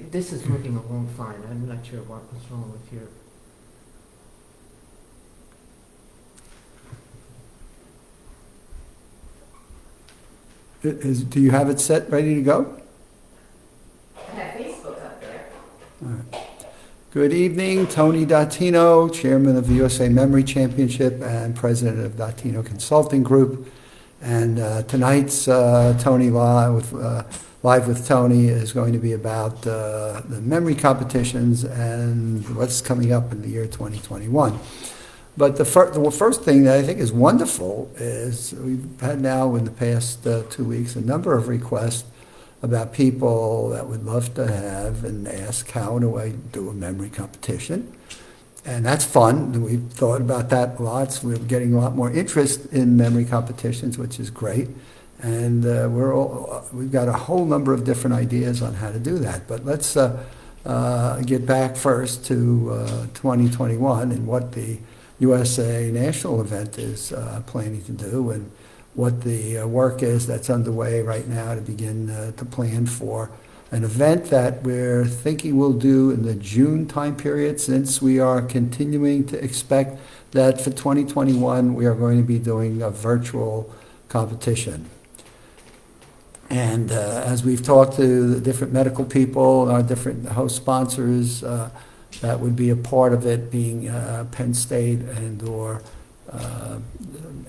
this is moving along fine. I'm not sure what was wrong with your. Do you have it set, ready to go? I have Facebook up there. All right. Good evening, Tony Dattino, Chairman of the USA Memory Championship and President of Dattino Consulting Group. And tonight's Tony Live with Tony is going to be about the memory competitions and what's coming up in the year 2021. But the first thing that I think is wonderful is we've had now in the past 2 weeks a number of requests about people that would love to have and ask, how do I do a memory competition? And that's fun. We've thought about that lots. We're getting a lot more interest in memory competitions, which is great. And we've got a whole number of different ideas on how to do that. But let's get back first to 2021 and what the USA national event is planning to do, and what the work is that's underway right now to begin to plan for an event that we're thinking we'll do in the June time period, since we are continuing to expect that for 2021 we are going to be doing a virtual competition. And as we've talked to the different medical people, our different host sponsors, that would be a part of it, being Penn State and or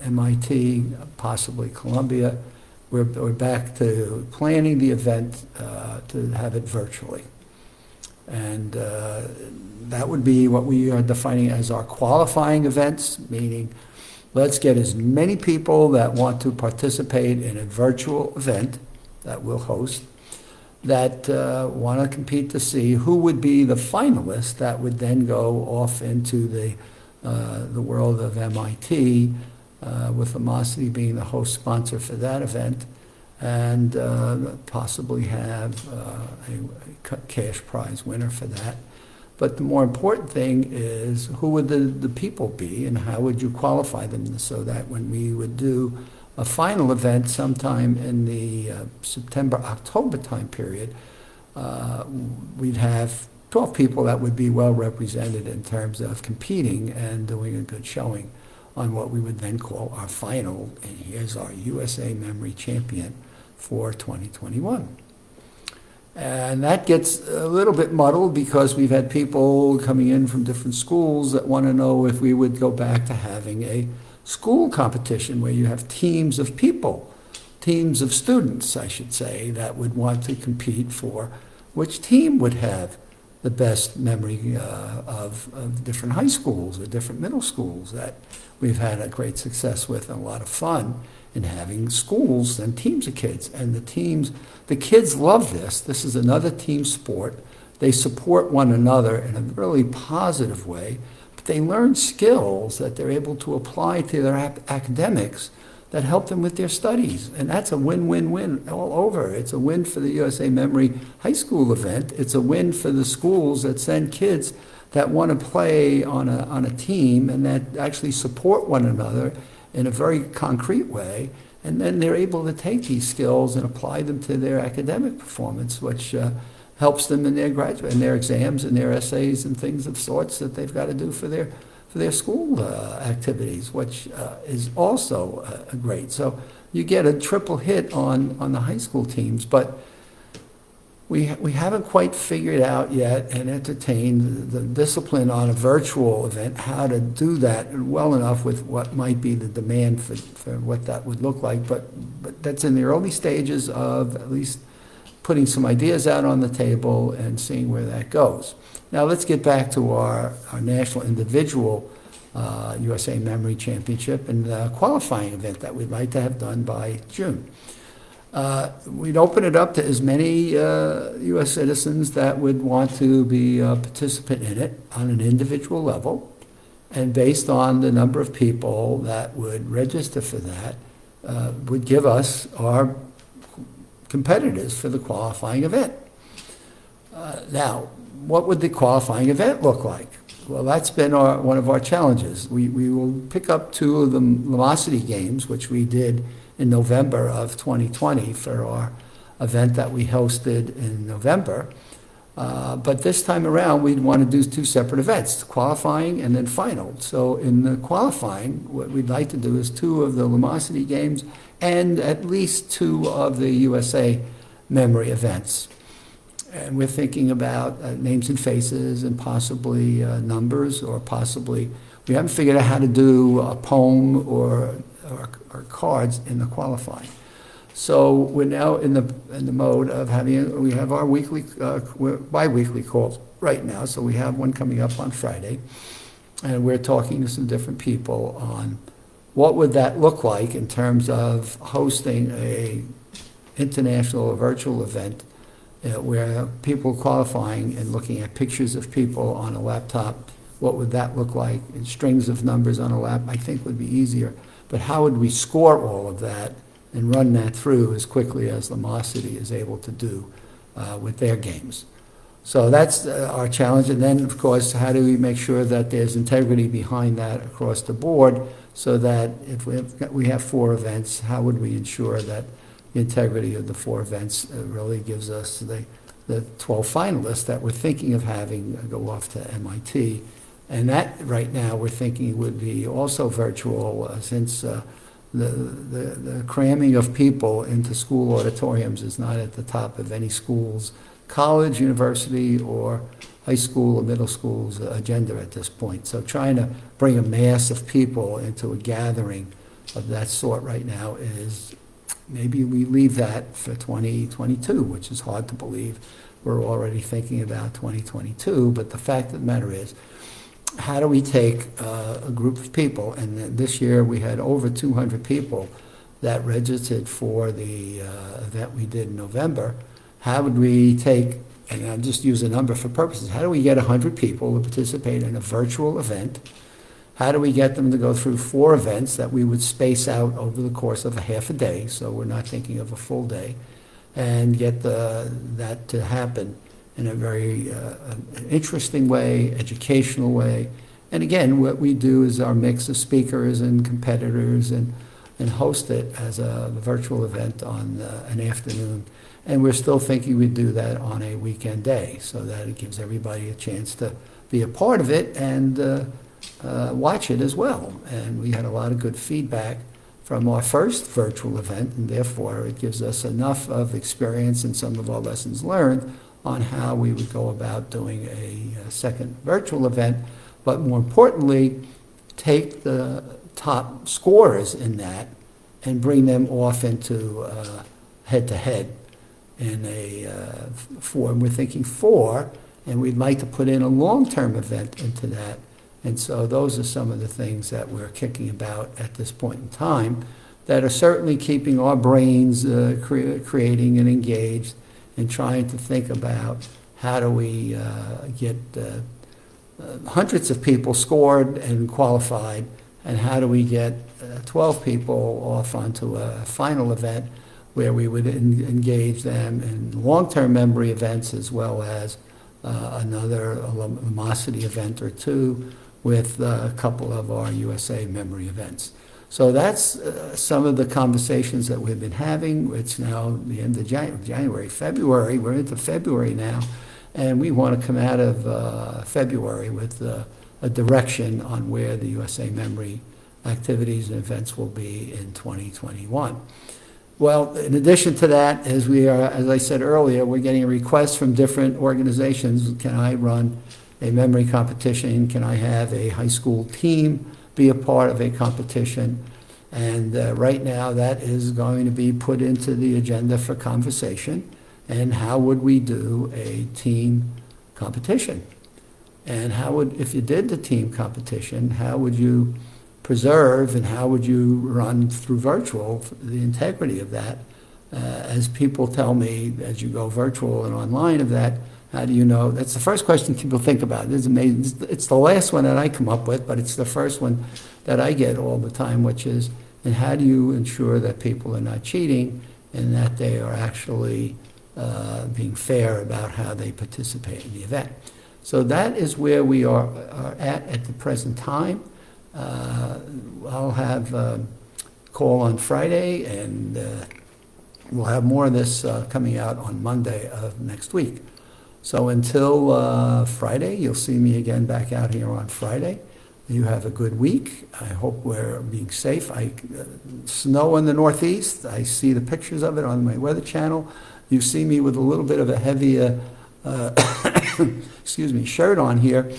MIT, possibly Columbia. We're back to planning the event to have it virtually. And that would be what we are defining as our qualifying events, meaning let's get as many people that want to participate in a virtual event that we'll host, that want to compete to see who would be the finalists that would then go off into the world of MIT, with Amosity being the host sponsor for that event, and possibly have a cash prize winner for that. But the more important thing is who would the people be, and how would you qualify them, so that when we would do a final event sometime in the September-October time period, we'd have 12 people that would be well represented in terms of competing and doing a good showing on what we would then call our final, and here's our USA Memory Champion for 2021. And that gets a little bit muddled because we've had people coming in from different schools that want to know if we would go back to having a school competition where you have teams of people, teams of students, I should say, that would want to compete for which team would have the best memory of different high schools or different middle schools that we've had a great success with, and a lot of fun in having schools and teams of kids. And the kids love this. This is another team sport. They support one another in a really positive way, but they learn skills that they're able to apply to their academics that help them with their studies. And that's a win-win-win all over. It's a win for the USA Memory High School event. It's a win for the schools that send kids that want to play on a team and that actually support one another in a very concrete way. And then they're able to take these skills and apply them to their academic performance, which helps them in their exams and their essays and things of sorts that they've got to do for their school activities, which is also great. So you get a triple hit on the high school teams, but we haven't quite figured out yet and entertained the discipline on a virtual event, how to do that well enough with what might be the demand for what that would look like. But that's in the early stages of at least putting some ideas out on the table and seeing where that goes. Now let's get back to our national individual USA Memory Championship and the qualifying event that we'd like to have done by June. We'd open it up to as many U.S. citizens that would want to be a participant in it on an individual level, and based on the number of people that would register for that, would give us our competitors for the qualifying event. Now, what would the qualifying event look like? Well, that's been one of our challenges. We will pick up 2 of the Lumosity games, which we did in November of 2020 for our event that we hosted in November. But this time around, we'd want to do two separate events, qualifying and then final. So in the qualifying, what we'd like to do is two of the Lumosity games and at least two of the USA memory events. And we're thinking about names and faces and possibly numbers, or possibly, we haven't figured out how to do a poem or cards in the qualifying. So we're now in the mode of having, we have our bi-weekly calls right now, so we have one coming up on Friday, and we're talking to some different people on what would that look like in terms of hosting a international or virtual event where people qualifying and looking at pictures of people on a laptop. What would that look like? And strings of numbers on a lap, I think would be easier. But how would we score all of that and run that through as quickly as Lumosity is able to do with their games? So that's our challenge. And then, of course, how do we make sure that there's integrity behind that across the board, so that if we have 4 events, how would we ensure that the integrity of the 4 events really gives us the 12 finalists that we're thinking of having go off to MIT. And that, right now, we're thinking would be also virtual, since the cramming of people into school auditoriums is not at the top of any school's college, university, or high school or middle school's agenda at this point. So trying to bring a mass of people into a gathering of that sort right now is, maybe we leave that for 2022, which is hard to believe. We're already thinking about 2022, but the fact of the matter is, how do we take a group of people, and this year we had over 200 people that registered for the event we did in November. How would we take, and I'll just use a number for purposes, how do we get 100 people to participate in a virtual event? How do we get them to go through 4 events that we would space out over the course of a half a day, so we're not thinking of a full day, and get that to happen in a very interesting way, educational way. And again, what we do is our mix of speakers and competitors, and host it as a virtual event on an afternoon. And we're still thinking we'd do that on a weekend day, so that it gives everybody a chance to be a part of it and watch it as well. And we had a lot of good feedback from our first virtual event, and therefore it gives us enough of experience and some of our lessons learned on how we would go about doing a second virtual event, but more importantly, take the top scorers in that and bring them off into head-to-head in a form. We're thinking 4, and we'd like to put in a long-term event into that. And so those are some of the things that we're kicking about at this point in time that are certainly keeping our brains creating and engaged, and trying to think about how do we get hundreds of people scored and qualified, and how do we get 12 people off onto a final event where we would engage them in long-term memory events, as well as another Lumosity event or 2 with a couple of our USA memory events. So that's some of the conversations that we've been having. It's now the end of January, February. We're into February now, and we want to come out of February with a direction on where the USA memory activities and events will be in 2021. Well, in addition to that, as I said earlier, we're getting requests from different organizations. Can I run a memory competition? Can I have a high school team be a part of a competition? And right now that is going to be put into the agenda for conversation. And how would we do a team competition? And if you did the team competition, how would you preserve and how would you run through virtual the integrity of that? As people tell me, as you go virtual and online of that, how do you know? That's the first question people think about. It's amazing. It's the last one that I come up with, but it's the first one that I get all the time, which is, and how do you ensure that people are not cheating and that they are actually being fair about how they participate in the event? So that is where we are at the present time. I'll have a call on Friday, and we'll have more of this coming out on Monday of next week. So until Friday, you'll see me again back out here on Friday. You have a good week. I hope we're being safe. Snow in the Northeast. I see the pictures of it on my Weather Channel. You see me with a little bit of a heavier, shirt on here.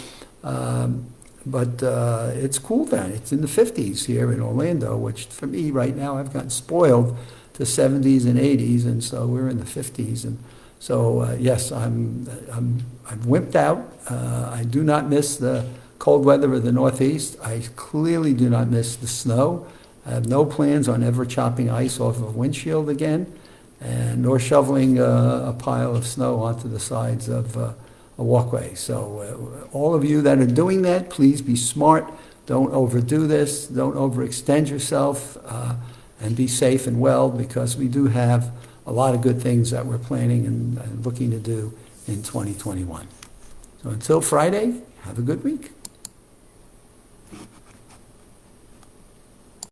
But it's cool down. It's in the 50s here in Orlando, which for me right now, I've gotten spoiled to 70s and 80s, and so we're in the 50s. And so, yes, I'm wimped out. I do not miss the cold weather of the Northeast. I clearly do not miss the snow. I have no plans on ever chopping ice off of a windshield again, and nor shoveling a pile of snow onto the sides of a walkway. So all of you that are doing that, please be smart. Don't overdo this. Don't overextend yourself, and be safe and well, because we do have a lot of good things that we're planning and looking to do in 2021. So until Friday, have a good week.